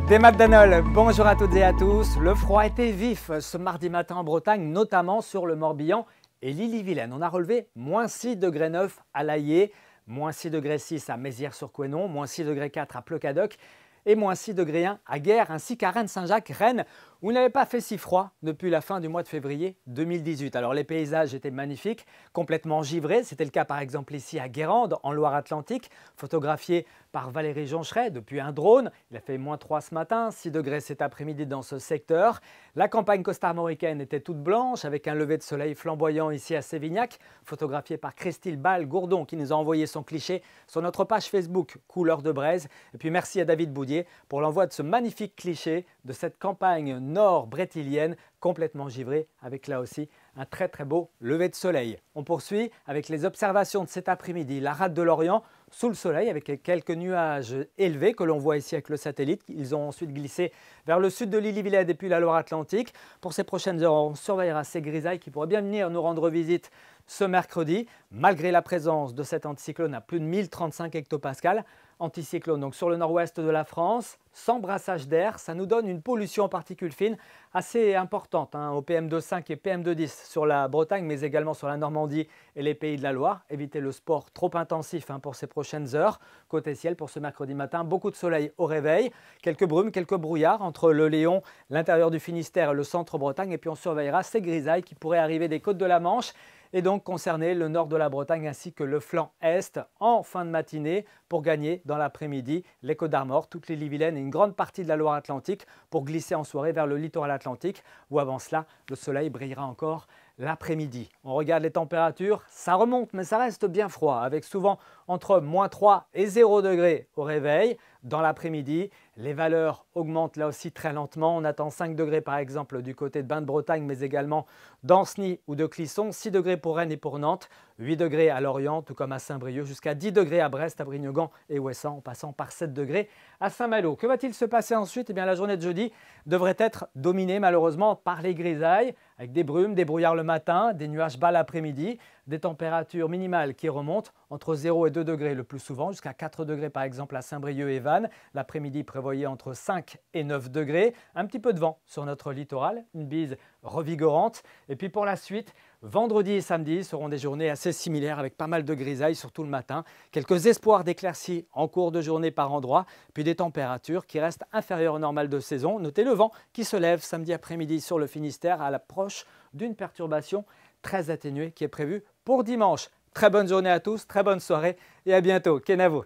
Des Danol, bonjour à toutes et à tous. Le froid était vif ce mardi matin en Bretagne, notamment sur le Morbihan et l'Ille-et-Vilaine. On a relevé -6 degrés 9 à Laillé, -6 degrés 6 à Mézières-sur-Couesnon, -6 degrés 4 à Pleucadoc et -6 degrés 1 à Guères ainsi qu'à Rennes-Saint-Jacques, Rennes, où il n'avait pas fait si froid depuis la fin du mois de février 2018. Alors les paysages étaient magnifiques, complètement givrés. C'était le cas par exemple ici à Guérande, en Loire-Atlantique, photographié par Valérie Joncheret depuis un drone. Il a fait -3 ce matin, 6 degrés cet après-midi dans ce secteur. La campagne costarmoricaine était toute blanche avec un lever de soleil flamboyant ici à Sévignac, photographié par Christine Ball-Gourdon qui nous a envoyé son cliché sur notre page Facebook Couleur de Braise. Et puis merci à David Boudier pour l'envoi de ce magnifique cliché de cette campagne nord-brétilienne complètement givrée avec là aussi un très beau lever de soleil. On poursuit avec les observations de cet après-midi. La rade de l'Orient sous le soleil avec quelques nuages élevés que l'on voit ici avec le satellite. Ils ont ensuite glissé vers le sud de l'Ille-et-Vilaine et puis la Loire-Atlantique. Pour ces prochaines heures, on surveillera ces grisailles qui pourraient bien venir nous rendre visite ce mercredi, malgré la présence de cet anticyclone à plus de 1035 hectopascales. Anticyclone donc sur le nord-ouest de la France, sans brassage d'air, ça nous donne une pollution en particules fines assez importante au PM2,5 et PM2,10 sur la Bretagne, mais également sur la Normandie et les Pays de la Loire. Évitez le sport trop intensif pour ces prochaines heures. Côté ciel pour ce mercredi matin, beaucoup de soleil au réveil, quelques brumes, quelques brouillards entre le Léon, l'intérieur du Finistère et le centre-Bretagne. Et puis on surveillera ces grisailles qui pourraient arriver des côtes de la Manche et donc concerner le nord de la Bretagne ainsi que le flanc est en fin de matinée pour gagner dans l'après-midi les Côtes d'Armor, toute l'Ille-et-Vilaine et une grande partie de la Loire-Atlantique pour glisser en soirée vers le littoral atlantique où avant cela le soleil brillera encore l'après-midi. On regarde les températures, ça remonte mais ça reste bien froid avec souvent entre -3 et 0 degrés au réveil. Dans l'après-midi, les valeurs augmentent là aussi très lentement. On attend 5 degrés par exemple du côté de Bain-de-Bretagne mais également d'Ancenis ou de Clisson, 6 degrés pour Rennes et pour Nantes, 8 degrés à Lorient tout comme à Saint-Brieuc, jusqu'à 10 degrés à Brest, à Brignogan et Ouessant en passant par 7 degrés à Saint-Malo. Que va-t-il se passer ensuite? Eh bien, la journée de jeudi devrait être dominée malheureusement par les grisailles avec des brumes, des brouillards le matin, des nuages bas l'après-midi, des températures minimales qui remontent entre 0 et 2 degrés le plus souvent, jusqu'à 4 degrés par exemple à Saint-Brieuc et Vannes. L'après-midi prévoyait entre 5 et 9 degrés. Un petit peu de vent sur notre littoral, une bise revigorante. Et puis pour la suite, vendredi et samedi seront des journées assez similaires avec pas mal de grisailles, surtout le matin. Quelques espoirs d'éclaircies en cours de journée par endroit, puis des températures qui restent inférieures au normal de saison. Notez le vent qui se lève samedi après-midi sur le Finistère à l'approche d'une perturbation très atténuée qui est prévue pour dimanche. Très bonne journée à tous, très bonne soirée et à bientôt. Kenavo.